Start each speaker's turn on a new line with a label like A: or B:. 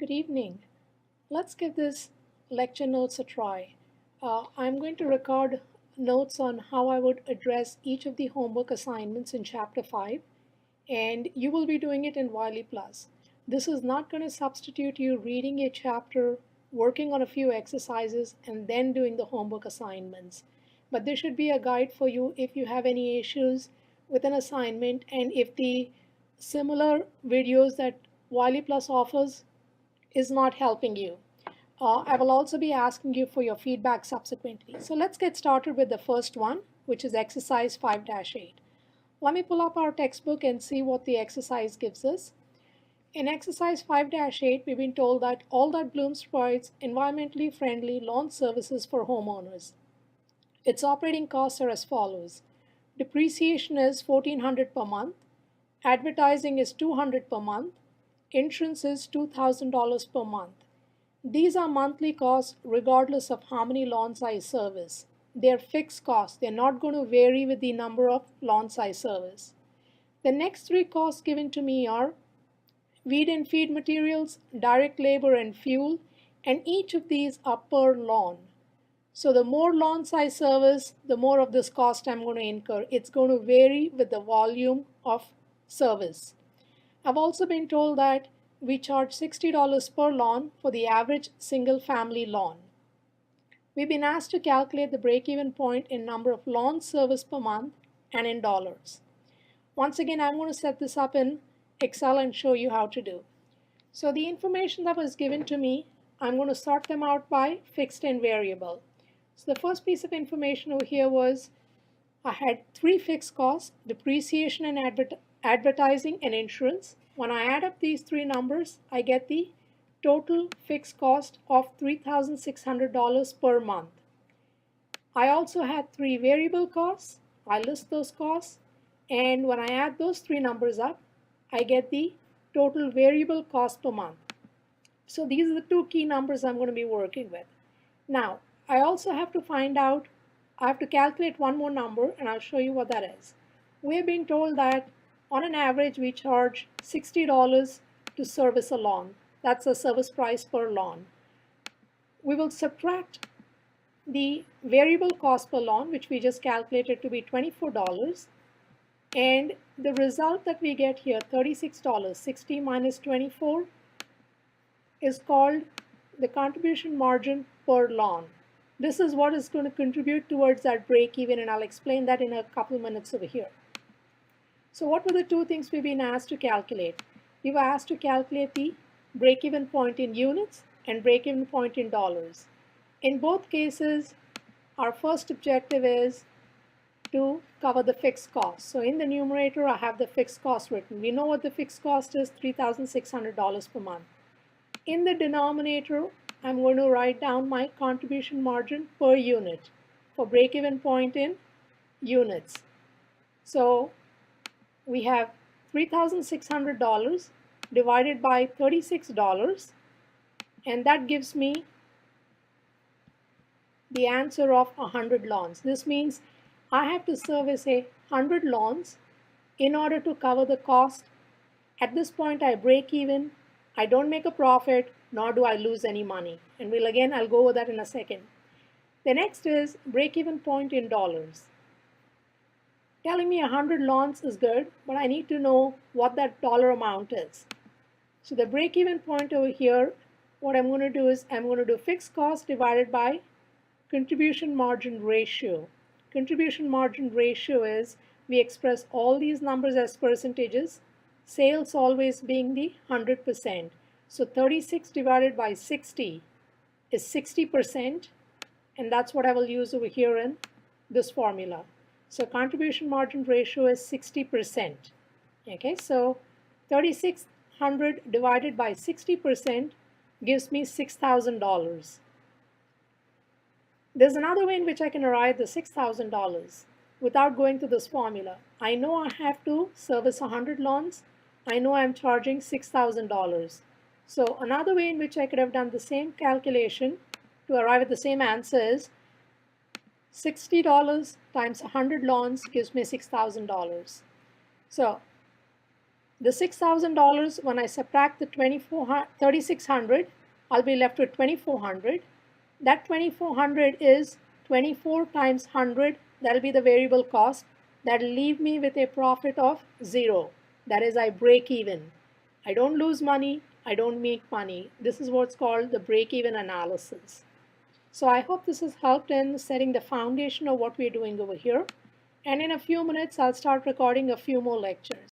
A: Good evening. Let's give this lecture notes a try. I'm going to record notes on how I would address each of the homework assignments in Chapter 5, and you will be doing it in Wiley Plus. This is not going to substitute you reading a chapter, working on a few exercises, and then doing the homework assignments. But this should be a guide for you if you have any issues with an assignment and if the similar videos that Wiley Plus offers is not helping you. I will also be asking you for your feedback subsequently. So let's get started with the first one, which is exercise 5-8. Let me pull up our textbook and see what the exercise gives us. In exercise 5-8, we've been told that all that blooms provides environmentally friendly lawn services for homeowners. Its operating costs are as follows. Depreciation is $1,400 per month. Advertising is $200 per month. Insurance is $2,000 per month. These are monthly costs regardless of how many lawns I service. They're fixed costs. They're not going to vary with the number of lawns I service. The next three costs given to me are weed and feed materials, direct labor and fuel, and each of these are per lawn. So the more lawns I service, the more of this cost I'm going to incur. It's going to vary with the volume of service. I've also been told that we charge $60 per lawn for the average single-family lawn. We've been asked to calculate the break-even point in number of lawns serviced per month and in dollars. Once again, I'm going to set this up in Excel and show you how to do. So the information that was given to me, I'm going to sort them out by fixed and variable. So the first piece of information over here was I had three fixed costs, depreciation and advertising and insurance. When I add up these three numbers, I get the total fixed cost of $3,600 per month. I also had three variable costs. I list those costs, and when I add those three numbers up, I get the total variable cost per month. So these are the two key numbers I'm going to be working with. Now, I also have to find out, I have to calculate one more number, and I'll show you what that is. We're being told that on an average, we charge $60 to service a lawn. That's the service price per lawn. We will subtract the variable cost per lawn, which we just calculated to be $24. And the result that we get here, $36, 60 minus 24, is called the contribution margin per lawn. This is what is going to contribute towards that break even, and I'll explain that in a couple minutes over here. So what were the two things we've been asked to calculate? We were asked to calculate the break-even point in units and break-even point in dollars. In both cases, our first objective is to cover the fixed cost. So in the numerator, I have the fixed cost written. We know what the fixed cost is, $3,600 per month. In the denominator, I'm going to write down my contribution margin per unit for break-even point in units. So we have $3,600 divided by $36, and that gives me the answer of 100 lawns. This means I have to service 100 lawns in order to cover the cost. At this point, I break even. I don't make a profit, nor do I lose any money. And I'll go over that in a second. The next is break-even point in dollars. Telling me 100 lawns is good, but I need to know what that dollar amount is. So the break-even point over here, what I'm going to do is I'm going to do fixed cost divided by contribution margin ratio. Contribution margin ratio is we express all these numbers as percentages, sales always being the 100%. So 36 divided by 60 is 60%, and that's what I will use over here in this formula. So contribution margin ratio is 60%. Okay, so 3,600 divided by 60% gives me $6,000. There's another way in which I can arrive the $6,000 without going to this formula. I know I have to service 100 lawns. I know I'm charging $6,000. So another way in which I could have done the same calculation to arrive at the same answer is $60 times 100 lawns gives me $6,000. So The $6,000, when I subtract the 3,600, I'll be left with 2,400. That 2,400 is 24 times 100. That'll be the variable cost. That'll leave me with a profit of 0. That is, I break even. I don't lose money. I don't make money. This is what's called the break-even analysis. So I hope this has helped in setting the foundation of what we're doing over here. And in a few minutes, I'll start recording a few more lectures.